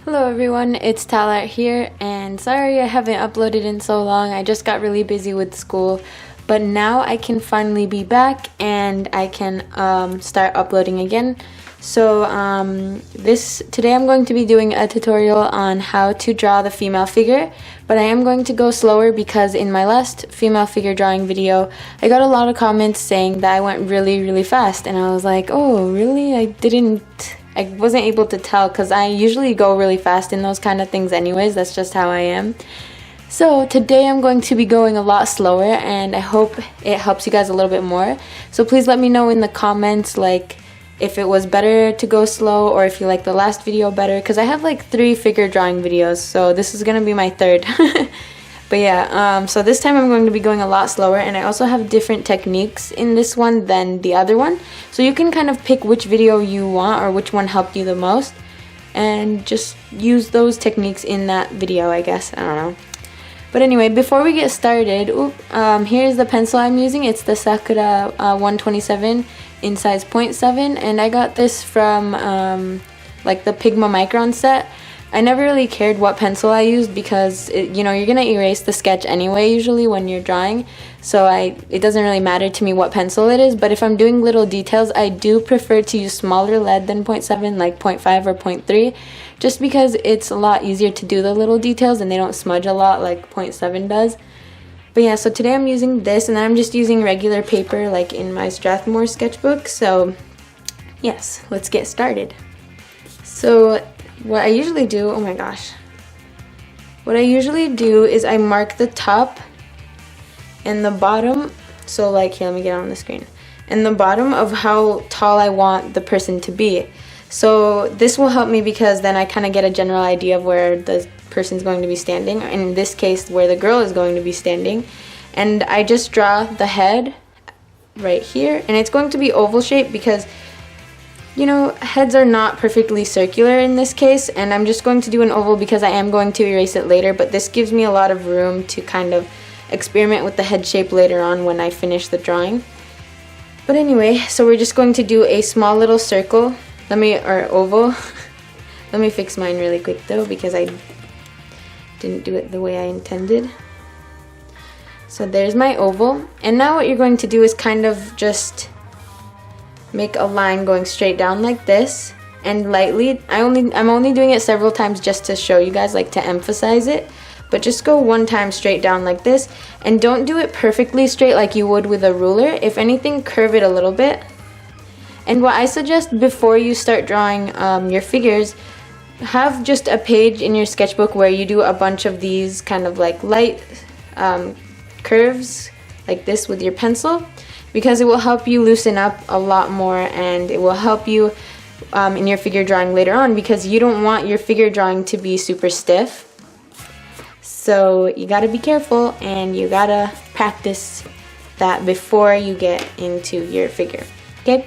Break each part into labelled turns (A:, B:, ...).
A: Hello everyone, it's Talat here, and sorry I haven't uploaded in so long. I just got really busy with school, but now I can finally be back and I can start uploading again. So today I'm going to be doing a tutorial on how to draw the female figure, but I am going to go slower because in my last female figure drawing video I got a lot of comments saying that I went really fast, and I was like, oh really? I wasn't able to tell because I usually go really fast in those kind of things anyways. That's just how I am. So today I'm going to be going a lot slower, and I hope it helps you guys a little bit more. So please let me know in the comments like if it was better to go slow or if you like the last video better, because I have like 3 figure drawing videos, so this is gonna be my 3rd. But yeah, so this time I'm going to be going a lot slower, and I also have different techniques in this one than the other one. So you can kind of pick which video you want or which one helped you the most, and just use those techniques in that video, I guess. I don't know. But anyway, before we get started, here's the pencil I'm using. It's the Sakura 127 in size 0.7, and I got this from like the Pigma Micron set. I never really cared what pencil I used because you're gonna erase the sketch anyway usually when you're drawing, so it doesn't really matter to me what pencil it is. But if I'm doing little details, I do prefer to use smaller lead than 0.7, like 0.5 or 0.3, just because it's a lot easier to do the little details and they don't smudge a lot like 0.7 does. But yeah, so today I'm using this, and then I'm just using regular paper like in my Strathmore sketchbook. So yes, let's get started. So what I usually do, oh my gosh, what I usually do is I mark the top and the bottom, so like here, let me get on the screen, and the bottom of how tall I want the person to be. So this will help me because then I kind of get a general idea of where the person's going to be standing, in this case where the girl is going to be standing. And I just draw the head right here, and it's going to be oval shape because heads are not perfectly circular in this case, and I'm just going to do an oval because I am going to erase it later, but this gives me a lot of room to kind of experiment with the head shape later on when I finish the drawing. But anyway, so we're just going to do a small little circle, or oval. Let me fix mine really quick though because I didn't do it the way I intended. So there's my oval, and now what you're going to do is kind of just make a line going straight down like this, and lightly, I'm only doing it several times just to show you guys, like to emphasize it, but just go one time straight down like this, and don't do it perfectly straight like you would with a ruler. If anything, curve it a little bit. And what I suggest before you start drawing your figures, have just a page in your sketchbook where you do a bunch of these kind of like light curves like this with your pencil, because it will help you loosen up a lot more, and it will help you in your figure drawing later on, because you don't want your figure drawing to be super stiff. So you gotta be careful, and you gotta practice that before you get into your figure, okay?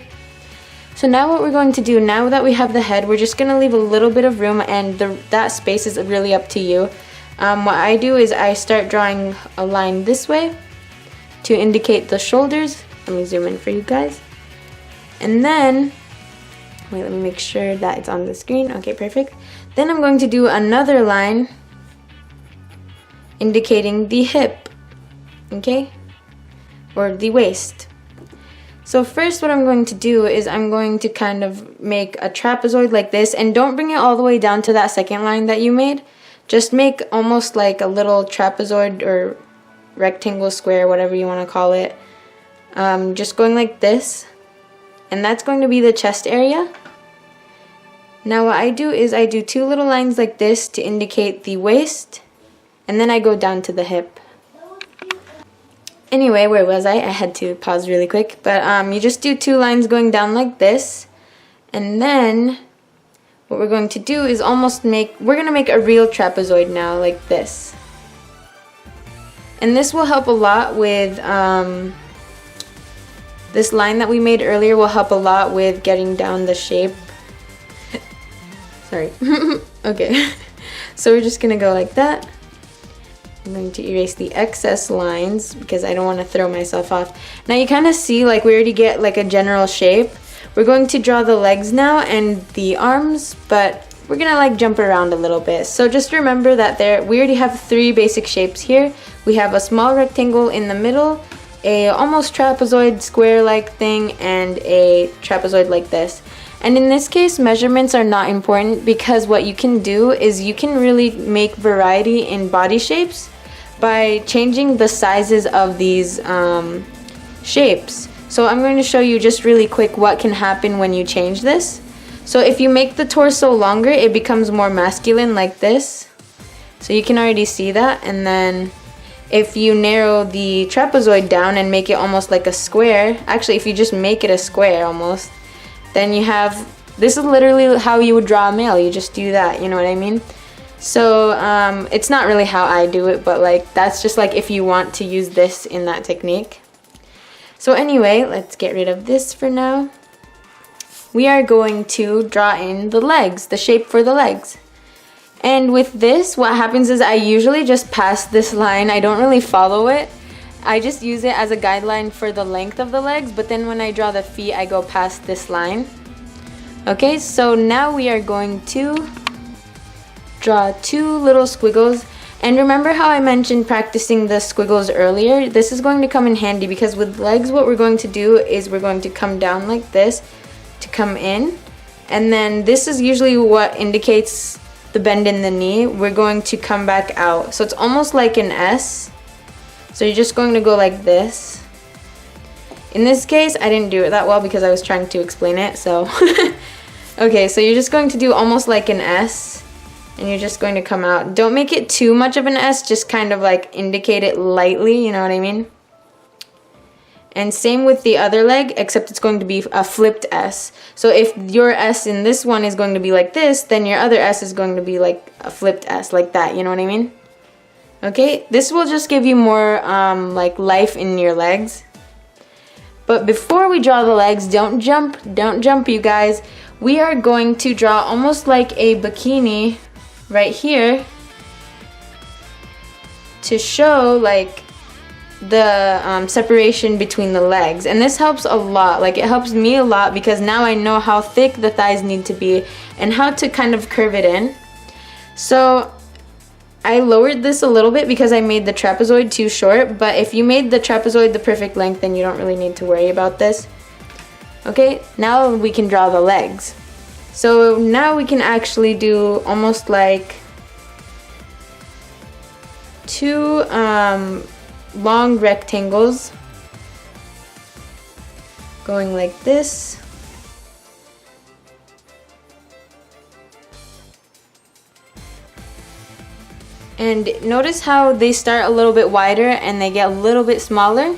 A: So now what we're going to do, now that we have the head, we're just gonna leave a little bit of room, and that space is really up to you. What I do is I start drawing a line this way to indicate the shoulders. Let me zoom in for you guys. And then, wait, let me make sure that it's on the screen. Okay, perfect. Then I'm going to do another line indicating the hip, okay? Or the waist. So first what I'm going to do is I'm going to kind of make a trapezoid like this, and don't bring it all the way down to that second line that you made. Just make almost like a little trapezoid or rectangle, square, whatever you want to call it. Just going like this, and that's going to be the chest area. Now what I do is I do 2 little lines like this to indicate the waist, and then I go down to the hip. Anyway, where was I? I had to pause really quick, but you just do 2 lines going down like this, and then what we're going to do is we're going to make a real trapezoid now, like this. And this will help a lot with, this line that we made earlier will help a lot with getting down the shape. Sorry. Okay. So we're just gonna go like that. I'm going to erase the excess lines because I don't want to throw myself off. Now you kind of see like we already get like a general shape. We're going to draw the legs now and the arms, but we're gonna like jump around a little bit. So just remember that we already have 3 basic shapes here. We have a small rectangle in the middle, a almost trapezoid square-like thing, and a trapezoid like this. And in this case, measurements are not important, because what you can do is you can really make variety in body shapes by changing the sizes of these shapes. So I'm going to show you just really quick what can happen when you change this. So if you make the torso longer, it becomes more masculine like this. So you can already see that. And then if you narrow the trapezoid down and make it almost like a square, actually if you just make it a square almost, then you have, this is literally how you would draw a male. You just do that, you know what I mean? So it's not really how I do it, but like that's just like if you want to use this in that technique. So anyway, let's get rid of this for now. We are going to draw in the legs, the shape for the legs. And with this, what happens is I usually just pass this line. I don't really follow it. I just use it as a guideline for the length of the legs, but then when I draw the feet, I go past this line. Okay, so now we are going to draw 2 little squiggles. And remember how I mentioned practicing the squiggles earlier? This is going to come in handy, because with legs what we're going to do is we're going to come down like this to come in, and then this is usually what indicates the bend in the knee. We're going to come back out, so it's almost like an S. So you're just going to go like this. In this case I didn't do it that well because I was trying to explain it, so okay, so you're just going to do almost like an S, and you're just going to come out. Don't make it too much of an S, just kind of like indicate it lightly, you know what I mean? And same with the other leg, except it's going to be a flipped S. So if your S in this one is going to be like this, then your other S is going to be like a flipped S, like that, you know what I mean? Okay, this will just give you more like life in your legs. But before we draw the legs, don't jump you guys. We are going to draw almost like a bikini right here to show like the separation between the legs. And this helps a lot, like it helps me a lot, because now I know how thick the thighs need to be and how to kind of curve it in. So I lowered this a little bit because I made the trapezoid too short, but if you made the trapezoid the perfect length, then you don't really need to worry about this. Okay, now we can draw the legs. So now we can actually do almost like 2 long rectangles going like this. And notice how they start a little bit wider and they get a little bit smaller.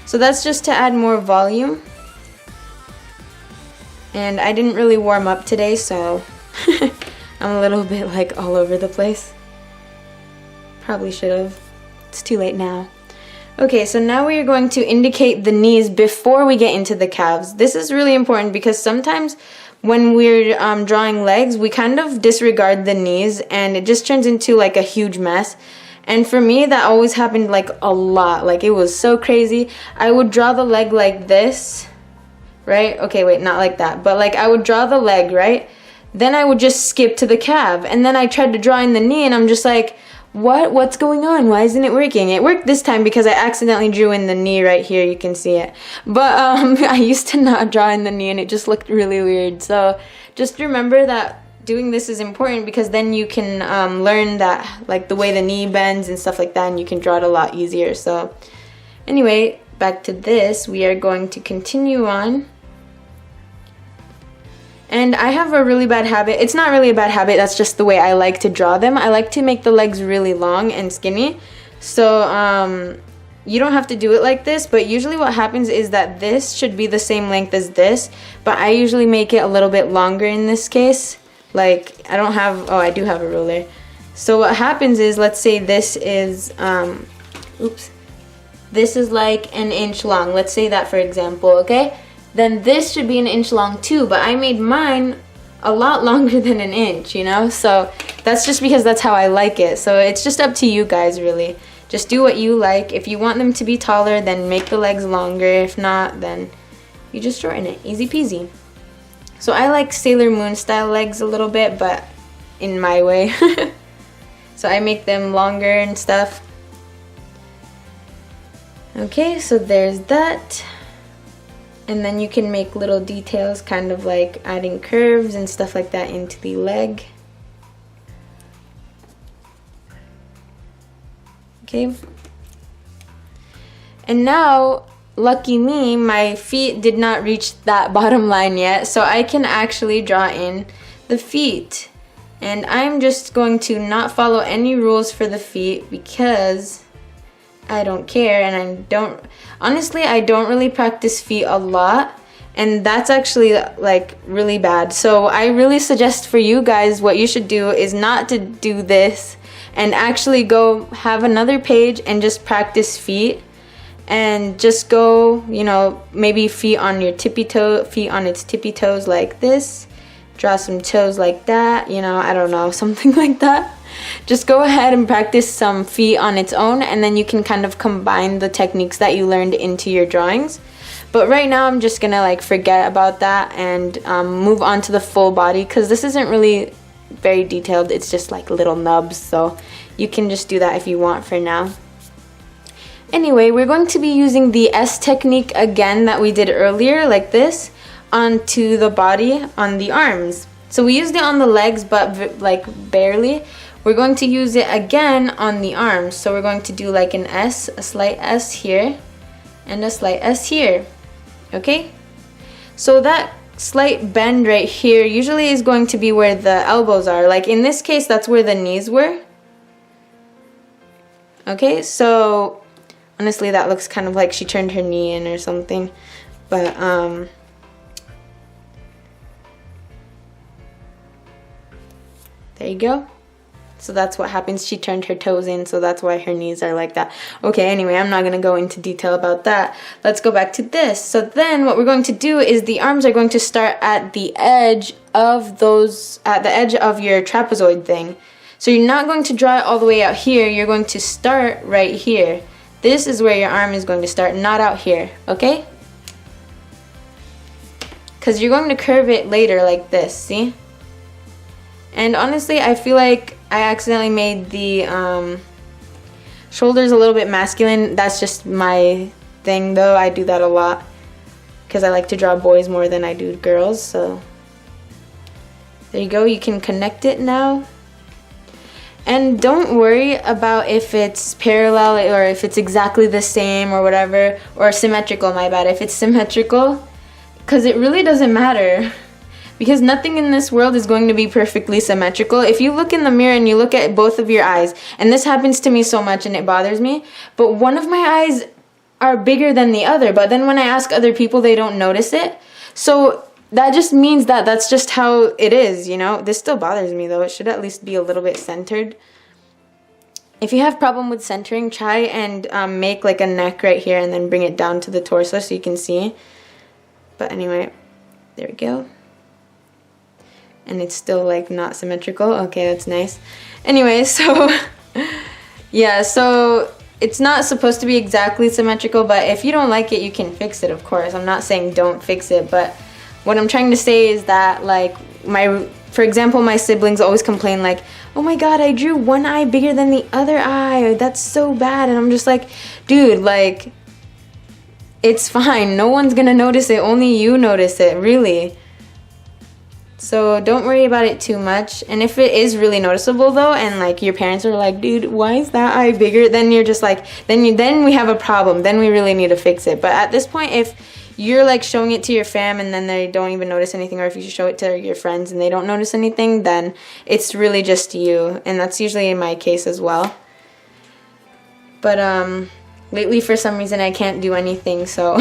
A: So that's just to add more volume. And I didn't really warm up today, so I'm a little bit like all over the place. Probably should have. It's too late now. Okay, so now we are going to indicate the knees before we get into the calves. This is really important because sometimes when we're drawing legs, we kind of disregard the knees and it just turns into like a huge mess. And for me, that always happened like a lot. Like it was so crazy. I would draw the leg like this, right? Okay, wait, not like that. But like I would draw the leg, right? Then I would just skip to the calf. And then I tried to draw in the knee and I'm just like, what's going on? Why isn't it working? It worked this time because I accidentally drew in the knee right here. You can see it. But I used to not draw in the knee and it just looked really weird. So just remember that doing this is important because then you can learn that like the way the knee bends and stuff like that, and you can draw it a lot easier. So anyway, back to this. We are going to continue on. And I have a really bad habit. It's not really a bad habit, that's just the way I like to draw them. I like to make the legs really long and skinny. So you don't have to do it like this, but usually what happens is that this should be the same length as this, but I usually make it a little bit longer in this case. Like I don't have, oh, I do have a ruler. So what happens is, let's say this is, this is like an inch long. Let's say that for example, okay? Then this should be an inch long too, but I made mine a lot longer than an inch, you know? So that's just because that's how I like it. So it's just up to you guys, really. Just do what you like. If you want them to be taller, then make the legs longer. If not, then you just shorten it. Easy peasy. So I like Sailor Moon style legs a little bit, but in my way. So I make them longer and stuff. Okay, so there's that. And then you can make little details, kind of like adding curves and stuff like that into the leg. Okay. And now, lucky me, my feet did not reach that bottom line yet, so I can actually draw in the feet. And I'm just going to not follow any rules for the feet because I don't care, and honestly, I don't really practice feet a lot, and that's actually like really bad. So I really suggest for you guys, what you should do is not to do this and actually go have another page and just practice feet. And just go, you know, maybe feet on your tippy toe, feet on its tippy toes like this. Draw some toes like that, you know, I don't know, something like that. Just go ahead and practice some feet on its own, and then you can kind of combine the techniques that you learned into your drawings. But right now I'm just gonna like forget about that and move on to the full body, because this isn't really very detailed, it's just like little nubs, so you can just do that if you want for now. Anyway, we're going to be using the S technique again that we did earlier, like this, onto the body, on the arms. So we used it on the legs, but like barely. We're going to use it again on the arms. So we're going to do like an S, a slight S here, and a slight S here, okay? So that slight bend right here usually is going to be where the elbows are. Like in this case, that's where the knees were. Okay, so honestly, that looks kind of like she turned her knee in or something, but there you go. So that's what happens. She turned her toes in, so that's why her knees are like that. Okay, anyway, I'm not going to go into detail about that. Let's go back to this. So then what we're going to do is the arms are going to start at the edge of those, at the edge of your trapezoid thing. So you're not going to draw it all the way out here. You're going to start right here. This is where your arm is going to start, not out here, okay? Because you're going to curve it later like this, see? And honestly, I feel like I accidentally made the shoulders a little bit masculine. That's just my thing though. I do that a lot because I like to draw boys more than I do girls. So there you go. You can connect it now. And don't worry about if it's parallel or if it's exactly the same or whatever, or symmetrical, my bad. If it's symmetrical, because it really doesn't matter. Because nothing in this world is going to be perfectly symmetrical. If you look in the mirror and you look at both of your eyes, and this happens to me so much and it bothers me, but one of my eyes are bigger than the other, but then when I ask other people, they don't notice it. So that just means that that's just how it is, you know. This still bothers me though. It should at least be a little bit centered. If you have problem with centering, try and make like a neck right here and then bring it down to the torso so you can see. But anyway, there we go. And it's still like not symmetrical. Okay, that's nice. Anyway, so yeah, so it's not supposed to be exactly symmetrical, but if you don't like it, you can fix it, of course. I'm not saying don't fix it, but what I'm trying to say is that, like, for example, my siblings always complain like, oh my god, I drew one eye bigger than the other eye, that's so bad. And I'm just like, dude, like, it's fine, no one's gonna notice it, only you notice it, really. So don't worry about it too much. And if it is really noticeable though, and like your parents are like, dude, why is that eye bigger? Then you're just like, then we have a problem. Then we really need to fix it. But at this point, if you're like showing it to your fam and then they don't even notice anything, or if you show it to your friends and they don't notice anything, then it's really just you. And that's usually in my case as well. But lately for some reason I can't do anything, so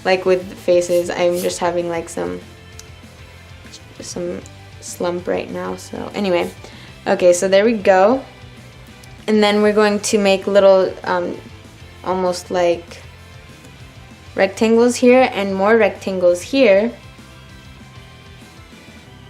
A: like with faces, I'm just having like some slump right now. So anyway, okay, so there we go. And then we're going to make little almost like rectangles here and more rectangles here.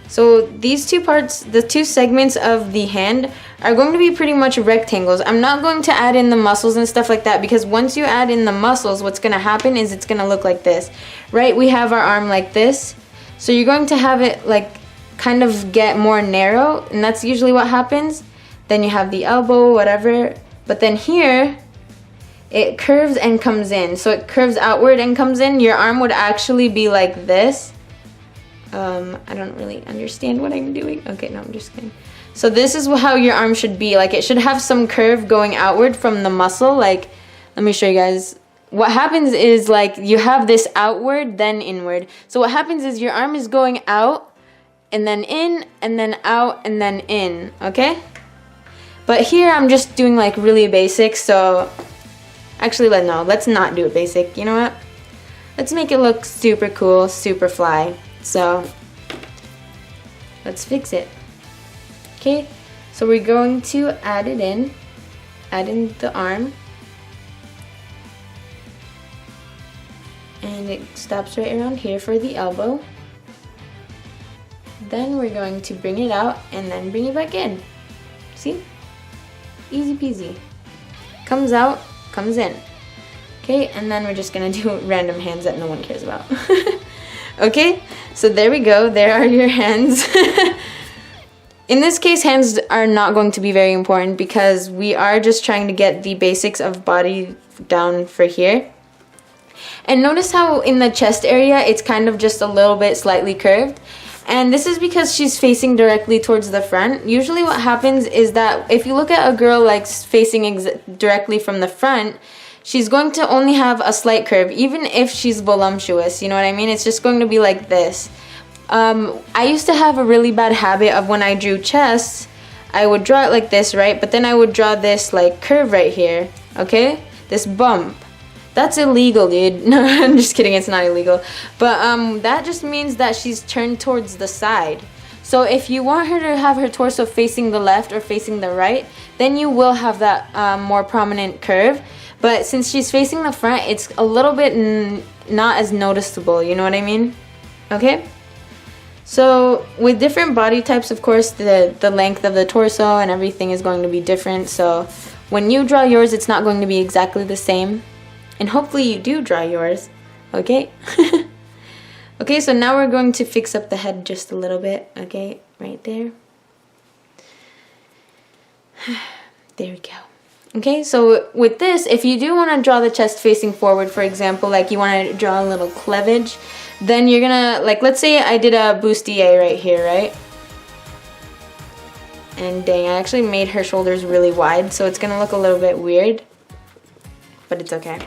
A: So these two parts, the two segments of the hand, are going to be pretty much rectangles. I'm not going to add in the muscles and stuff like that, because once you add in the muscles, what's going to happen is it's going to look like this, right? We have our arm like this. So you're going to have it like kind of get more narrow, and that's usually what happens. Then you have the elbow, whatever, but then here it curves and comes in. So it curves outward and comes in. Your arm would actually be like this. I don't really understand what I'm doing. Okay, no, I'm just kidding. So this is how your arm should be. Like, it should have some curve going outward from the muscle. Like, let me show you guys. What happens is, like, you have this outward, then inward. So what happens is your arm is going out, and then in, and then out, and then in, okay? But here I'm just doing, like, really basic, so actually, let's not do it basic. You know what? Let's make it look super cool, super fly. So let's fix it. Okay, so we're going to add in the arm, and it stops right around here for the elbow. Then we're going to bring it out and then bring it back in. See? Easy peasy. Comes out, comes in. Okay, and then we're just gonna do random hands that no one cares about. Okay, so there we go. There are your hands. In this case, hands are not going to be very important because we are just trying to get the basics of body down for here. And notice how in the chest area, it's kind of just a little bit slightly curved. And this is because she's facing directly towards the front. Usually what happens is that if you look at a girl like facing directly from the front, she's going to only have a slight curve, even if she's voluptuous, you know what I mean? It's just going to be like this. I used to have a really bad habit of when I drew chest, I would draw it like this, right? But then I would draw this like curve right here, okay? This bump. That's illegal, dude. No, I'm just kidding, it's not illegal. But that just means that she's turned towards the side. So if you want her to have her torso facing the left or facing the right, then you will have that more prominent curve. But since she's facing the front, it's a little bit not as noticeable, you know what I mean? Okay? So with different body types, of course, the length of the torso and everything is going to be different. So when you draw yours, it's not going to be exactly the same. And hopefully you do draw yours, okay? Okay, so now we're going to fix up the head just a little bit, okay? Right there. There we go. Okay, so with this, if you do want to draw the chest facing forward, for example, like you want to draw a little cleavage, then you're gonna, like, let's say I did a bustier right here, right? And dang, I actually made her shoulders really wide, so it's gonna look a little bit weird, but it's okay.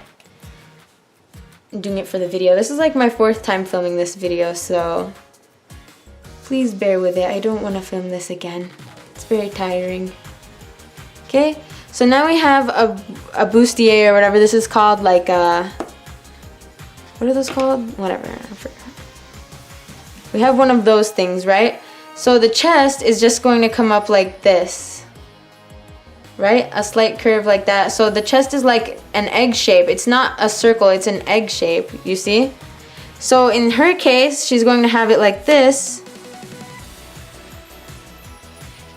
A: I'm doing it for the video. This is like my 4th time filming this video, so please bear with it. I don't want to film this again. It's very tiring. Okay, so now we have a bustier or whatever this is called, like what are those called? Whatever, I forgot. We have one of those things, right? So the chest is just going to come up like this, right? A slight curve like that. So the chest is like an egg shape. It's not a circle, it's an egg shape, you see? So in her case, she's going to have it like this.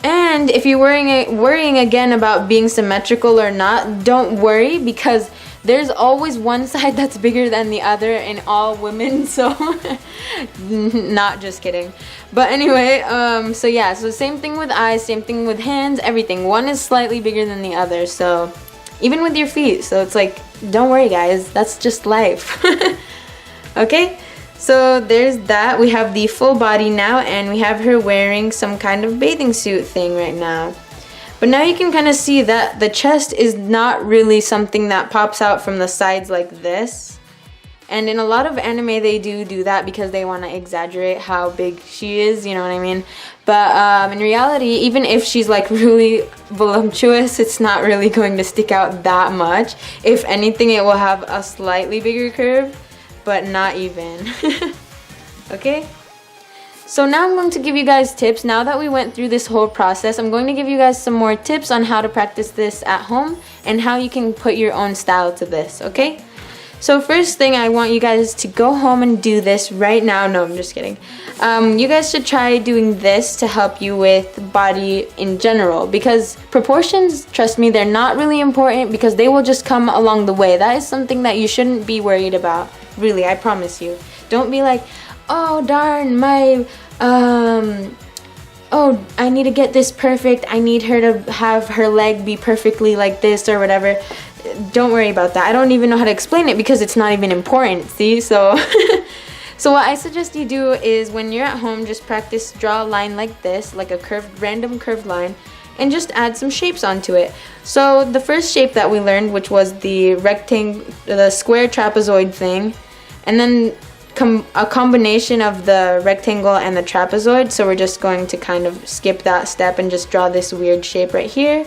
A: And if you're worrying again about being symmetrical or not, don't worry, because there's always one side that's bigger than the other in all women, so not just kidding. But anyway, so yeah, so same thing with eyes, same thing with hands, everything. One is slightly bigger than the other, so even with your feet. So it's like, don't worry guys, that's just life. Okay, so there's that. We have the full body now, and we have her wearing some kind of bathing suit thing right now. But now you can kind of see that the chest is not really something that pops out from the sides like this. And in a lot of anime they do that because they want to exaggerate how big she is, you know what I mean? But in reality, even if she's like really voluptuous, it's not really going to stick out that much. If anything, it will have a slightly bigger curve, but not even. Okay? So now I'm going to give you guys tips. Now that we went through this whole process, I'm going to give you guys some more tips on how to practice this at home and how you can put your own style to this, okay? So first thing, I want you guys to go home and do this right now. No, I'm just kidding. You guys should try doing this to help you with body in general, because proportions, trust me, they're not really important because they will just come along the way. That is something that you shouldn't be worried about. Really, I promise you. Don't be like, oh darn, my oh, I need to get this perfect, I need her to have her leg be perfectly like this or whatever. Don't worry about that. I don't even know how to explain it because it's not even important, see? So so what I suggest you do is when you're at home, just practice draw a line like this, like a curved, random curved line, and just add some shapes onto it. So the first shape that we learned, which was the the square trapezoid thing, and then a combination of the rectangle and the trapezoid. So we're just going to kind of skip that step and just draw this weird shape right here.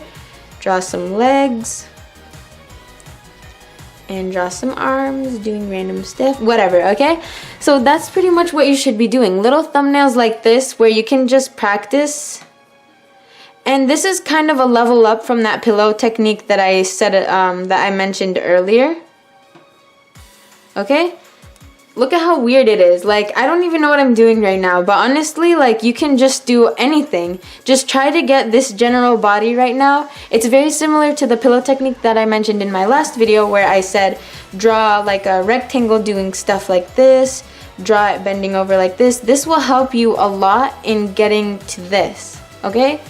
A: Draw some legs. And draw some arms, doing random stuff, whatever, okay? So that's pretty much what you should be doing. Little thumbnails like this where you can just practice. And this is kind of a level up from that pillow technique that I said, that I mentioned earlier. Okay? Look at how weird it is. Like, I don't even know what I'm doing right now, but honestly, like, you can just do anything. Just try to get this general body right now. It's very similar to the pillow technique that I mentioned in my last video where I said draw like a rectangle doing stuff like this, draw it bending over like this. This will help you a lot in getting to this, okay?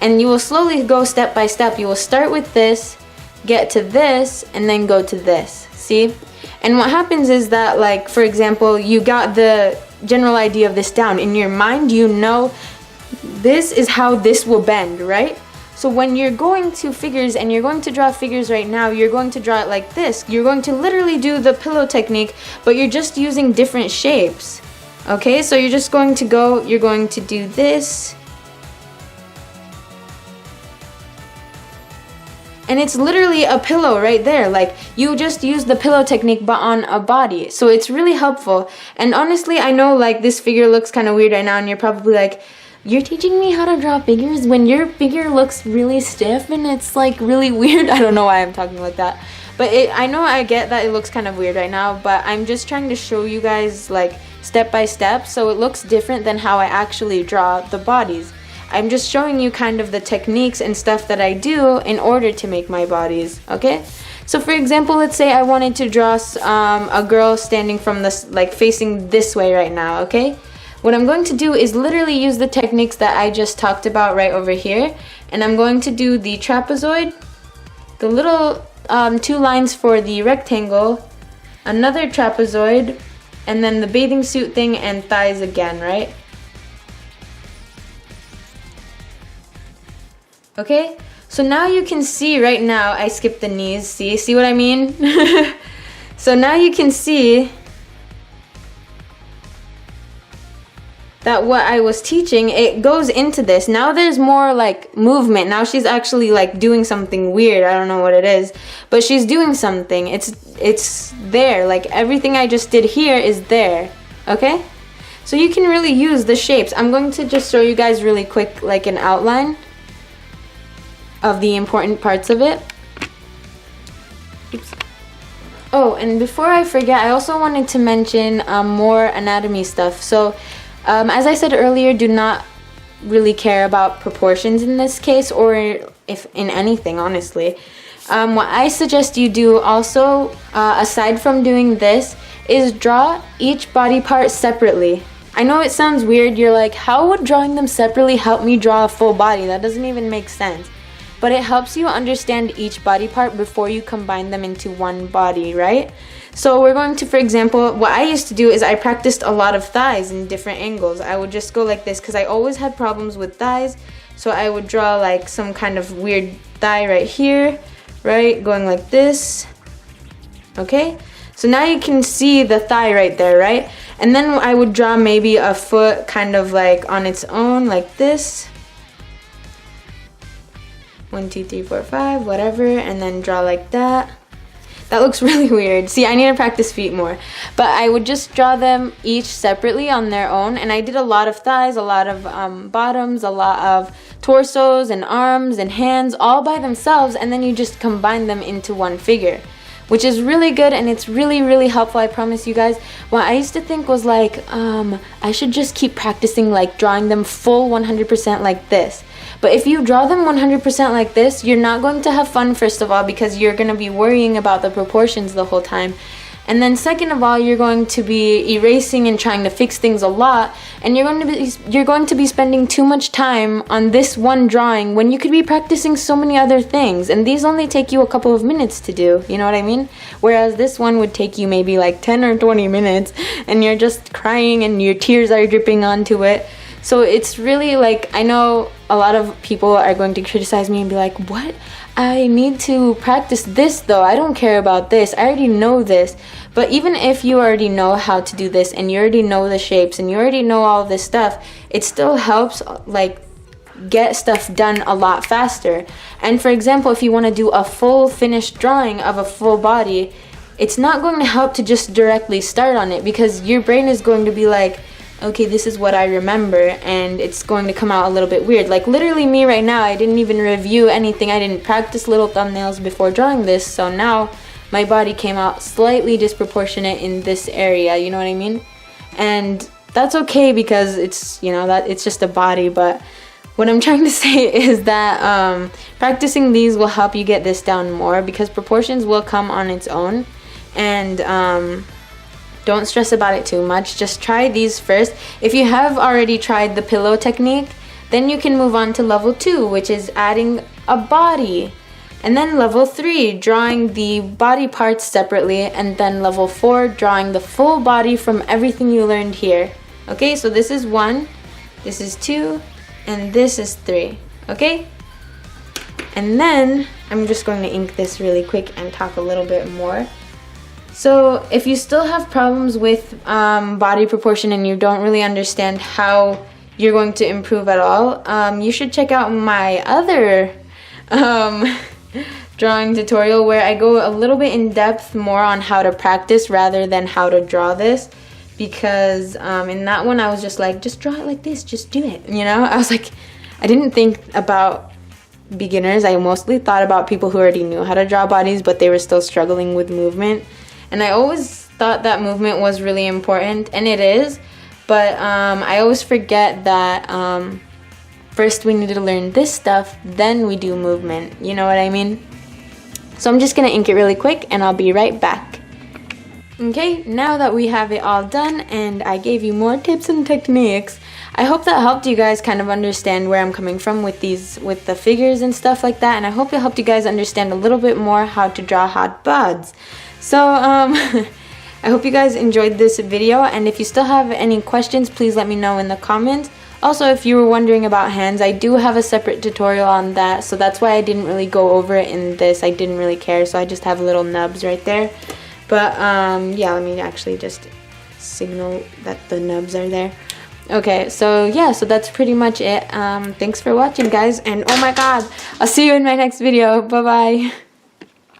A: And you will slowly go step by step. You will start with this, get to this, and then go to this, see? And what happens is that, like, for example, you got the general idea of this down. In your mind, you know this is how this will bend, right? So when you're going to figures and you're going to draw figures right now, you're going to draw it like this. You're going to literally do the pillow technique, but you're just using different shapes. Okay, so you're just going to go, you're going to do this. And it's literally a pillow right there. Like, you just use the pillow technique but on a body. So it's really helpful. And honestly, I know like this figure looks kind of weird right now and you're probably like, you're teaching me how to draw figures when your figure looks really stiff and it's like really weird. I don't know why I'm talking like that. But I know I get that it looks kind of weird right now, but I'm just trying to show you guys like step by step so it looks different than how I actually draw the bodies. I'm just showing you kind of the techniques and stuff that I do in order to make my bodies, okay? So for example, let's say I wanted to draw a girl standing from this, like facing this way right now, okay? What I'm going to do is literally use the techniques that I just talked about right over here. And I'm going to do the trapezoid, the little 2 lines for the rectangle, another trapezoid, and then the bathing suit thing and thighs again, right? Okay, so now you can see right now, I skipped the knees, see what I mean? So now you can see that what I was teaching, it goes into this. Now there's more like movement. Now she's actually like doing something weird. I don't know what it is, but she's doing something. It's there, like everything I just did here is there, okay? So you can really use the shapes. I'm going to just show you guys really quick like an outline of the important parts of it. Oops. Oh, and before I forget, I also wanted to mention more anatomy stuff. So, as I said earlier, do not really care about proportions in this case, or if in anything, honestly. What I suggest you do also, aside from doing this, is draw each body part separately. I know it sounds weird, you're like, how would drawing them separately help me draw a full body? That doesn't even make sense. But it helps you understand each body part before you combine them into one body, right? So we're going to, for example, what I used to do is I practiced a lot of thighs in different angles. I would just go like this because I always had problems with thighs. So I would draw like some kind of weird thigh right here, right? Going like this, okay? So now you can see the thigh right there, right? And then I would draw maybe a foot kind of like on its own like this. 1, 2, 3, 4, 5, whatever, and then draw like that. That looks really weird. See, I need to practice feet more. But I would just draw them each separately on their own, and I did a lot of thighs, a lot of bottoms, a lot of torsos and arms and hands all by themselves, and then you just combine them into one figure, which is really good and it's really, really helpful, I promise you guys. What I used to think was like, I should just keep practicing like drawing them full 100% like this. But if you draw them 100% like this, you're not going to have fun, first of all, because you're going to be worrying about the proportions the whole time. And then second of all, you're going to be erasing and trying to fix things a lot, and you're going to be spending too much time on this one drawing when you could be practicing so many other things, and these only take you a couple of minutes to do, you know what I mean? Whereas this one would take you maybe like 10 or 20 minutes, and you're just crying and your tears are dripping onto it. So it's really like, I know a lot of people are going to criticize me and be like, what? I need to practice this though. I don't care about this. I already know this. But even if you already know how to do this and you already know the shapes and you already know all this stuff, it still helps like get stuff done a lot faster. And for example, if you want to do a full finished drawing of a full body, it's not going to help to just directly start on it, because your brain is going to be like, okay, this is what I remember, and it's going to come out a little bit weird. Like literally me right now, I didn't even review anything. I didn't practice little thumbnails before drawing this, so now my body came out slightly disproportionate in this area, you know what I mean? And that's okay, because it's, you know, that it's just a body. But what I'm trying to say is that practicing these will help you get this down more, because proportions will come on its own. And don't stress about it too much. Just try these first. If you have already tried the pillow technique, then you can move on to level 2, which is adding a body. And then level 3, drawing the body parts separately. And then level 4, drawing the full body from everything you learned here. Okay, so this is 1, this is 2, and this is 3. Okay? And then I'm just going to ink this really quick and talk a little bit more. So if you still have problems with body proportion and you don't really understand how you're going to improve at all, you should check out my other drawing tutorial, where I go a little bit in depth more on how to practice rather than how to draw this. Because in that one I was just like, just draw it like this, just do it, you know? I was like, I didn't think about beginners. I mostly thought about people who already knew how to draw bodies, but they were still struggling with movement. And I always thought that movement was really important, and it is, but I always forget that first we need to learn this stuff, then we do movement, you know what I mean? So I'm just gonna ink it really quick and I'll be right back. Okay, now that we have it all done and I gave you more tips and techniques, I hope that helped you guys kind of understand where I'm coming from with the figures and stuff like that, and I hope it helped you guys understand a little bit more how to draw hot buds. So I hope you guys enjoyed this video, and if you still have any questions, please let me know in the comments. Also, if you were wondering about hands, I do have a separate tutorial on that, so that's why I didn't really go over it in this. I didn't really care, so I just have little nubs right there. But yeah, let me actually just signal that the nubs are there. Okay, so yeah, so that's pretty much it. Thanks for watching, guys, and oh my god, I'll see you in my next video. Bye bye.